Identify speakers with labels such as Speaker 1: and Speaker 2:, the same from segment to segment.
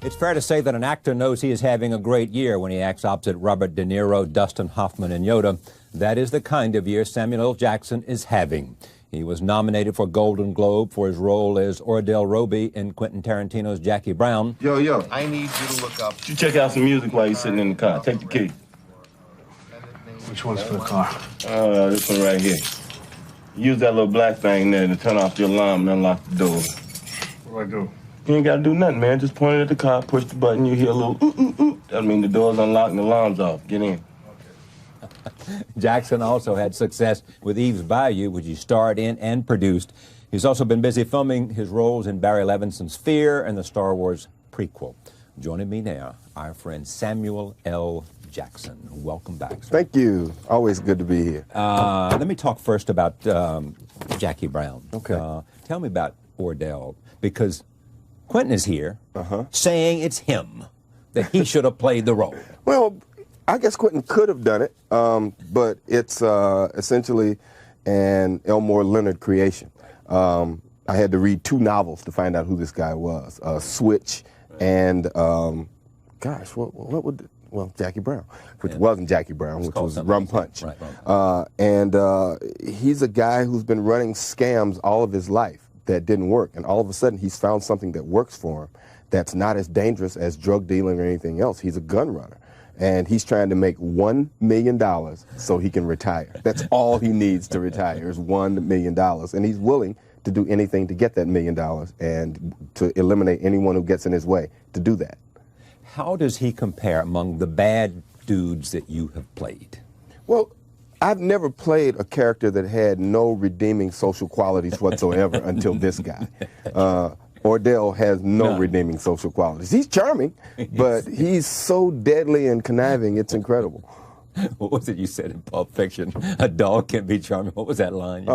Speaker 1: It's fair to say that an actor knows he is having a great year when he acts opposite Robert De Niro, Dustin Hoffman, and Yoda. That is the kind of year Samuel L. Jackson is having. He was nominated for Golden Globe for his role as Ordell Roby in Quentin Tarantino's Jackie Brown.
Speaker 2: Yo, I need you to look up.
Speaker 3: You check out some music while you're sitting in the car. Take the key.
Speaker 4: Which one's for the car?
Speaker 3: This one right here. Use that little black thing there to turn off the alarm and unlock the door.
Speaker 4: What do I do?
Speaker 3: You ain't got to do nothing, man. Just point it at the car, push the button, you hear a little ooh, ooh, ooh. That means the door's unlocked and the alarm's off. Get in.
Speaker 1: Jackson also had success with Eve's Bayou, which he starred in and produced. He's also been busy filming his roles in Barry Levinson's Fear and the Star Wars prequel. Joining me now, our friend Samuel L. Jackson. Welcome back, sir.
Speaker 2: Thank you. Always good to be here.
Speaker 1: Let me talk first about Jackie Brown.
Speaker 2: Okay.
Speaker 1: Tell me about Ordell, because Quentin is here saying it's him, that he should have played the role.
Speaker 2: Well, I guess Quentin could have done it, but it's essentially an Elmore Leonard creation. I had to read 2 novels to find out who this guy was, Switch and, Jackie Brown, which wasn't Jackie Brown, which was Rum Punch.
Speaker 1: Right.
Speaker 2: He's a guy who's been running scams all of his life that didn't work, and all of a sudden he's found something that works for him that's not as dangerous as drug dealing or anything else. He's a gun runner, and he's trying to make $1 million so he can retire. That's all he needs to retire is $1 million, and he's willing to do anything to get that $1 million and to eliminate anyone who gets in his way to do that.
Speaker 1: How does he compare among the bad dudes that you have played?
Speaker 2: Well, I've never played a character that had no redeeming social qualities whatsoever until this guy. Ordell has no redeeming social qualities. He's charming, but he's so deadly and conniving, it's incredible.
Speaker 1: What was it you said in Pulp Fiction? A dog can be charming. What was that line?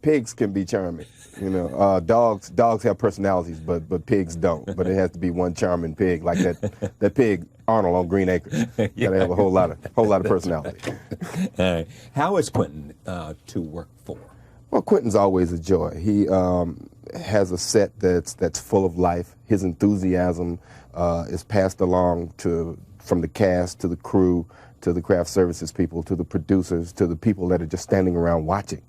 Speaker 2: Pigs can be charming. You know, dogs have personalities, but pigs don't. But it has to be one charming pig, like that pig Arnold on Green Acres. Gotta have a whole lot of personality.
Speaker 1: How is Quentin to work for?
Speaker 2: Well, Quentin's always a joy. He has a set that's full of life. His enthusiasm is passed along from the cast to the crew, to the craft services people, to the producers, to the people that are just standing around watching.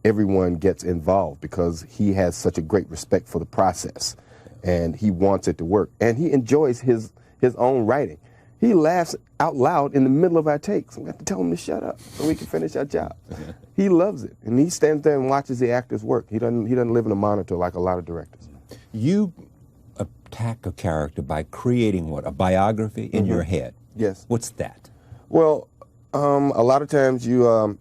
Speaker 2: Everyone gets involved because he has such a great respect for the process, and he wants it to work. And he enjoys his own writing. He laughs out loud in the middle of our takes. We have to tell him to shut up so we can finish our job. He loves it, and he stands there and watches the actors work. He doesn't live in a monitor like a lot of directors.
Speaker 1: You attack a character by creating what? A biography in your head?
Speaker 2: Yes.
Speaker 1: What's that?
Speaker 2: Well, a lot of times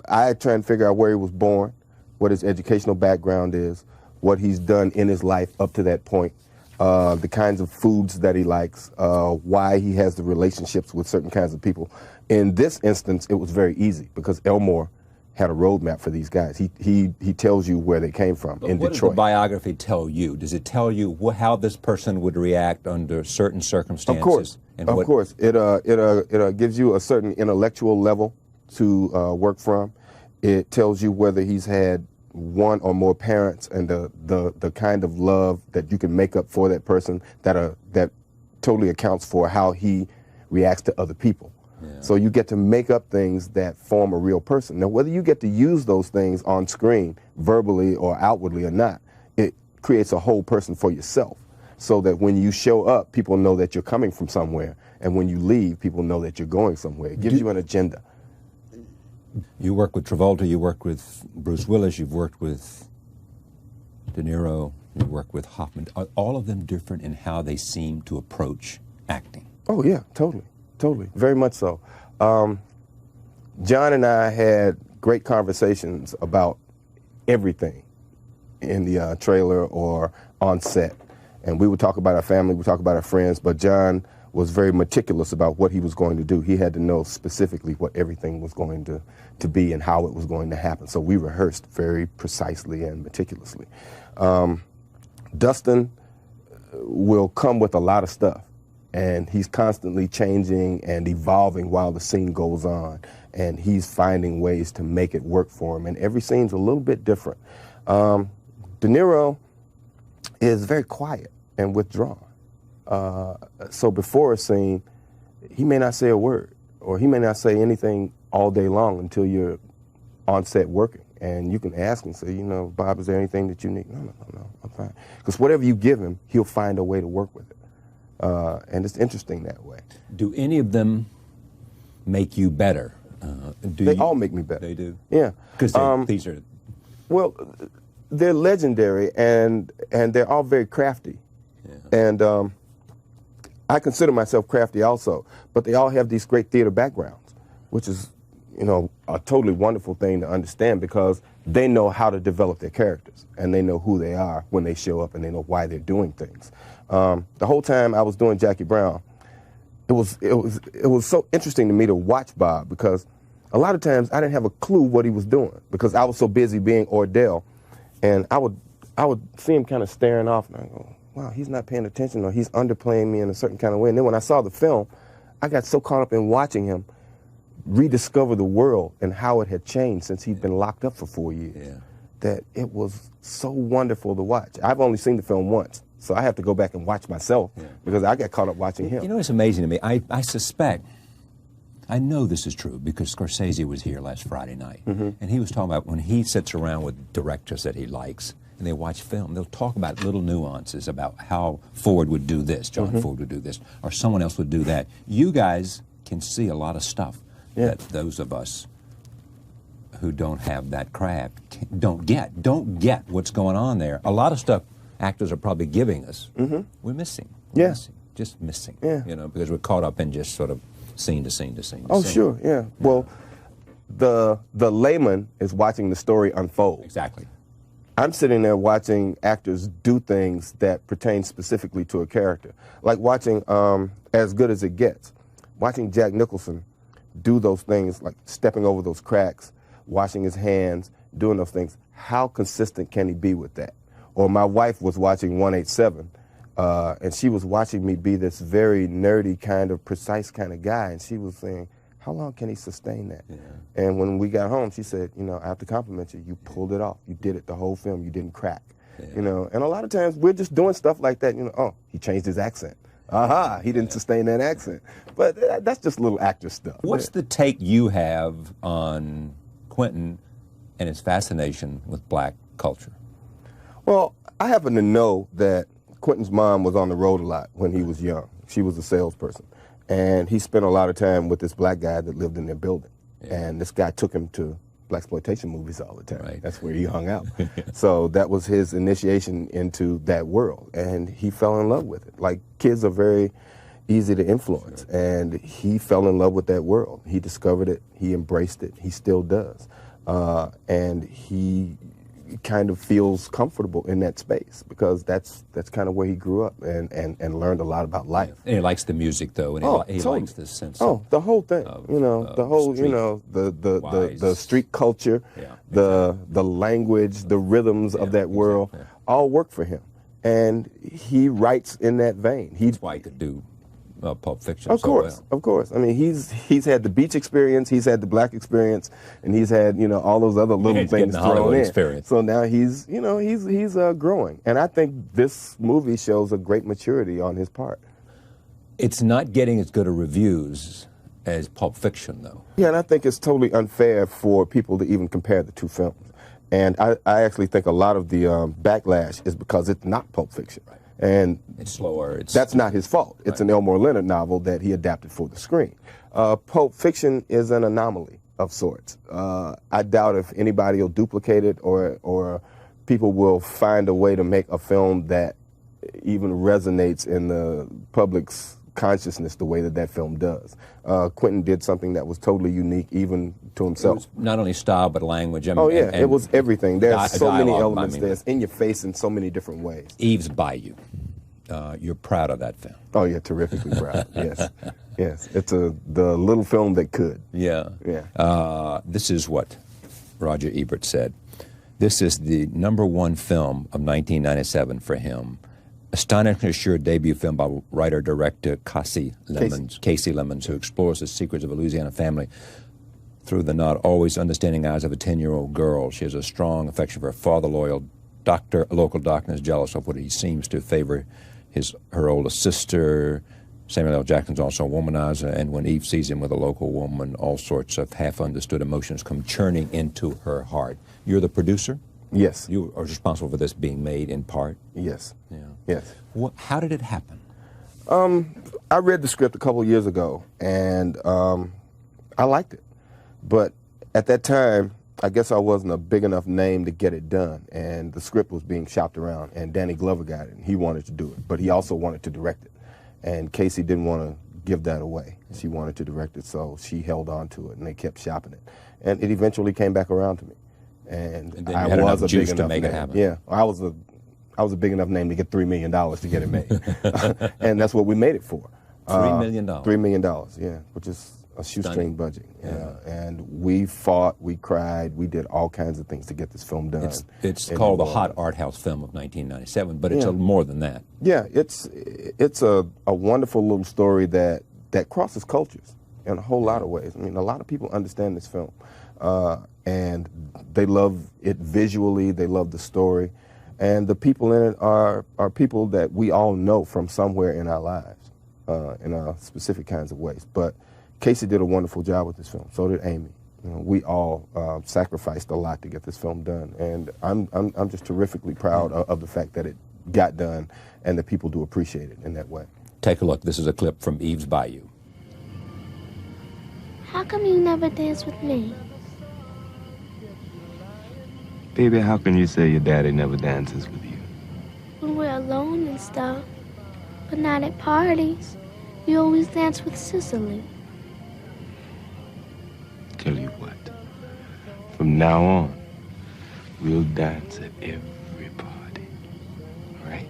Speaker 2: I try and figure out where he was born, what his educational background is, what he's done in his life up to that point, the kinds of foods that he likes, why he has the relationships with certain kinds of people. In this instance, it was very easy because Elmore had a roadmap for these guys. He tells you where they came from in Detroit.
Speaker 1: What does the biography tell you? Does it tell you how this person would react under certain circumstances?
Speaker 2: Of course. Of course. It gives you a certain intellectual level to work from. It tells you whether he's had one or more parents and the kind of love that you can make up for that person that totally accounts for how he reacts to other people. Yeah. So you get to make up things that form a real person. Now, whether you get to use those things on screen, verbally or outwardly or not, it creates a whole person for yourself. So that when you show up, people know that you're coming from somewhere. And when you leave, people know that you're going somewhere. It gives you an agenda.
Speaker 1: You work with Travolta, you work with Bruce Willis, you've worked with De Niro, you work with Hoffman. Are all of them different in how they seem to approach acting?
Speaker 2: Oh, yeah, totally. Very much so. John and I had great conversations about everything in the trailer or on set. And we would talk about our family, we would talk about our friends, but John was very meticulous about what he was going to do. He had to know specifically what everything was going to be and how it was going to happen. So we rehearsed very precisely and meticulously. Dustin will come with a lot of stuff, and he's constantly changing and evolving while the scene goes on, and he's finding ways to make it work for him, and every scene's a little bit different. De Niro is very quiet and withdrawn. So before a scene, he may not say a word, or he may not say anything all day long until you're on set working. And you can ask him, say, you know, Bob, is there anything that you need? No, I'm fine. Because whatever you give him, he'll find a way to work with it. And it's interesting that way.
Speaker 1: Do any of them make you better?
Speaker 2: They all make me better.
Speaker 1: They do?
Speaker 2: Yeah.
Speaker 1: Because these are...
Speaker 2: Well, they're legendary, and they're all very crafty. Yeah. And I consider myself crafty also, but they all have these great theater backgrounds, which is, you know, a totally wonderful thing to understand, because they know how to develop their characters, and they know who they are when they show up, and they know why they're doing things. The whole time I was doing Jackie Brown, it was so interesting to me to watch Bob, because a lot of times I didn't have a clue what he was doing, because I was so busy being Ordell, and I would see him kind of staring off, and I go, wow, he's not paying attention, or he's underplaying me in a certain kind of way. And then when I saw the film, I got so caught up in watching him rediscover the world and how it had changed since he'd been locked up for 4 years, that it was so wonderful to watch. I've only seen the film once, so I have to go back and watch myself, because I got caught up watching him.
Speaker 1: You know what's amazing to me? I suspect, I know this is true, because Scorsese was here last Friday night, and he was talking about when he sits around with directors that he likes, and they watch film, they'll talk about little nuances about how Ford would do this, John Ford would do this, or someone else would do that. You guys can see a lot of stuff that those of us who don't have that craft don't get what's going on there. A lot of stuff actors are probably giving us, we're missing. We're missing, just missing, you know, because we're caught up in just sort of scene to scene to scene to scene.
Speaker 2: Sure, yeah. Well, the layman is watching the story unfold.
Speaker 1: Exactly.
Speaker 2: I'm sitting there watching actors do things that pertain specifically to a character. Like watching As Good as It Gets. Watching Jack Nicholson do those things, like stepping over those cracks, washing his hands, doing those things. How consistent can he be with that? Or my wife was watching 187, and she was watching me be this very nerdy kind of precise kind of guy, and she was saying, how long can he sustain that? And when we got home, she said, you know, I have to compliment you. You pulled it off. You did it the whole film. You didn't crack. You know, and a lot of times we're just doing stuff like that. You know, oh, he changed his accent. Aha, he didn't sustain that accent. But that's just little actor stuff.
Speaker 1: What's the take you have on Quentin and his fascination with black culture?
Speaker 2: Well, I happen to know that Quentin's mom was on the road a lot when he was young. She was a salesperson. And he spent a lot of time with this black guy that lived in their building. And this guy took him to blaxploitation movies all the time. That's where he hung out. So that was his initiation into that world. And he fell in love with it. Like, kids are very easy to influence. And he fell in love with that world. He discovered it. He embraced it. He still does. And he kind of feels comfortable in that space, because that's kind of where he grew up and learned a lot about life.
Speaker 1: And he likes the music, though, and he
Speaker 2: totally.
Speaker 1: likes the sense
Speaker 2: the whole thing, you know, the whole, you know, the street culture, the language, the rhythms of that world, all work for him. And he writes in that vein.
Speaker 1: That's why he could do Pulp Fiction
Speaker 2: of course,
Speaker 1: so well.
Speaker 2: Of course. I mean, he's had the beach experience, he's had the black experience, and he's had, you know, all those other little things thrown in. Experience. So now he's, you know, he's growing, and I think this movie shows a great maturity on his part.
Speaker 1: It's not getting as good a reviews as Pulp Fiction, though. Yeah,
Speaker 2: and I think it's totally unfair for people to even compare the two films. And I actually think a lot of the backlash is because it's not Pulp Fiction. Right. And
Speaker 1: it's slower.
Speaker 2: That's not his fault. It's an Elmore Leonard novel that he adapted for the screen. Pulp Fiction is an anomaly of sorts. I doubt if anybody will duplicate it, or people will find a way to make a film that even resonates in the public's consciousness the way that film does. Quentin did something that was totally unique, even to himself.
Speaker 1: It was not only style, but language.
Speaker 2: And it was everything. There's so many elements there. It's in your face in so many different ways.
Speaker 1: Eve's Bayou. You're proud of that film.
Speaker 2: Oh, yeah, terrifically proud. Yes. Yes. It's the little film that could.
Speaker 1: Yeah.
Speaker 2: Yeah.
Speaker 1: This is what Roger Ebert said. This is the #1 film of 1997 for him. Astonishingly sure debut film by writer-director Casey Lemons, who explores the secrets of a Louisiana family through the not always understanding eyes of a 10-year-old girl. She has a strong affection for her father, local doctor, and is jealous of what he seems to favor her oldest sister. Samuel L. Jackson's also a womanizer, and when Eve sees him with a local woman, all sorts of half-understood emotions come churning into her heart. You're the producer?
Speaker 2: Yes.
Speaker 1: You are responsible for this being made in part?
Speaker 2: Yes.
Speaker 1: Yeah.
Speaker 2: Yes.
Speaker 1: How did it happen?
Speaker 2: I read the script a couple of years ago, and I liked it. But at that time, I guess I wasn't a big enough name to get it done, and the script was being shopped around, and Danny Glover got it, and he wanted to do it, but he also wanted to direct it. And Casey didn't want to give that away. She wanted to direct it, so she held on to it, and they kept shopping it. And it eventually came back around to me. And
Speaker 1: then you
Speaker 2: I
Speaker 1: had
Speaker 2: was
Speaker 1: enough
Speaker 2: a
Speaker 1: juice
Speaker 2: big
Speaker 1: to
Speaker 2: enough
Speaker 1: make it
Speaker 2: name.
Speaker 1: happen.
Speaker 2: Yeah, I was a big enough name to get $3 million to get it made. And that's what we made it for.
Speaker 1: $3 million?
Speaker 2: $3 million, yeah, which is a shoestring budget. Yeah. And we fought, we cried, we did all kinds of things to get this film done.
Speaker 1: It's called the hot art house film of 1997, but it's more than that.
Speaker 2: Yeah, it's a wonderful little story that crosses cultures in a whole lot of ways. I mean, a lot of people understand this film, and they love it visually, they love the story, and the people in it are people that we all know from somewhere in our lives, in specific kinds of ways. But Casey did a wonderful job with this film. So did Amy. You know, we all sacrificed a lot to get this film done, and I'm just terrifically proud of the fact that it got done, and that people do appreciate it in that way.
Speaker 1: Take a look. This is a clip from Eve's Bayou.
Speaker 5: How come you never dance with me?
Speaker 3: Baby, how can you say your daddy never dances with you?
Speaker 5: When we're alone and stuff, but not at parties. You always dance with Cicely.
Speaker 3: Tell you what, from now on, we'll dance at every party, all right?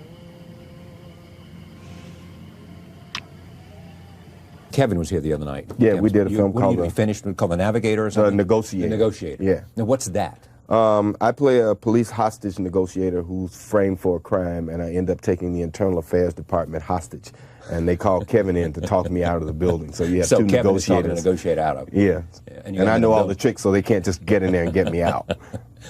Speaker 1: Kevin was here the other night.
Speaker 2: Yeah, we did a film called
Speaker 1: he finished called The Navigator or something?
Speaker 2: The Negotiator.
Speaker 1: The Negotiator.
Speaker 2: Yeah.
Speaker 1: Now, what's that?
Speaker 2: I play a police hostage negotiator who's framed for a crime, and I end up taking the Internal Affairs Department hostage. And they call Kevin in to talk me out of the building. So you have two
Speaker 1: Kevin is talking to
Speaker 2: negotiators.
Speaker 1: negotiate out of.
Speaker 2: Yeah.
Speaker 1: And
Speaker 2: I know all the tricks, so they can't just get in there and get me out.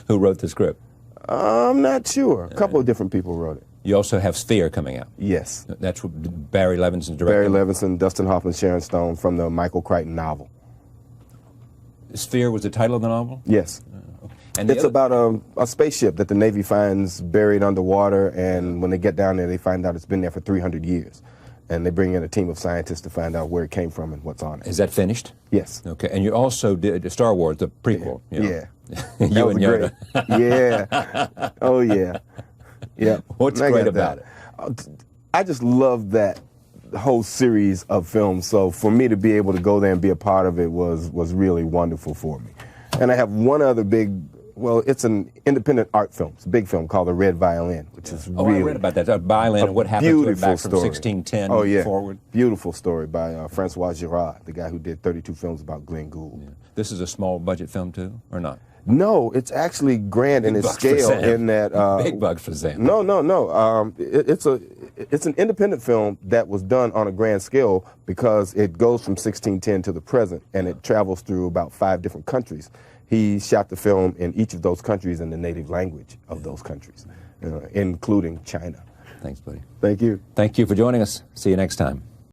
Speaker 1: Who wrote the script?
Speaker 2: I'm not sure. A couple of different people wrote it.
Speaker 1: You also have Sphere coming out.
Speaker 2: Yes.
Speaker 1: That's what Barry Levinson's directing.
Speaker 2: Barry Levinson, Dustin Hoffman, Sharon Stone, from the Michael Crichton novel.
Speaker 1: Sphere was the title of the novel?
Speaker 2: Yes.
Speaker 1: And
Speaker 2: it's about a spaceship that the Navy finds buried underwater, and when they get down there, they find out it's been there for 300 years. And they bring in a team of scientists to find out where it came from and what's on it.
Speaker 1: Is that finished?
Speaker 2: Yes.
Speaker 1: Okay. And you also did Star Wars, the prequel.
Speaker 2: Yeah.
Speaker 1: You know.
Speaker 2: Yeah.
Speaker 1: You and Yoda.
Speaker 2: Yeah. Oh, yeah. Yeah.
Speaker 1: What's great about it?
Speaker 2: I just love that whole series of films. So for me to be able to go there and be a part of it was really wonderful for me. And I have one other it's an independent art film. It's a big film called The Red Violin, which is really...
Speaker 1: I read about that. That violin and what happened to it back from
Speaker 2: story.
Speaker 1: 1610 forward.
Speaker 2: Beautiful story by Francois Girard, the guy who did 32 films about Glenn Gould. Yeah.
Speaker 1: This is a small budget film too, or not?
Speaker 2: No, it's actually grand in its scale in that...
Speaker 1: Big bucks for Sam.
Speaker 2: No. It's an independent film that was done on a grand scale because it goes from 1610 to the present, and it travels through about 5 different countries. He shot the film in each of those countries in the native language of those countries, including China.
Speaker 1: Thanks, buddy.
Speaker 2: Thank you.
Speaker 1: Thank you for joining us. See you next time.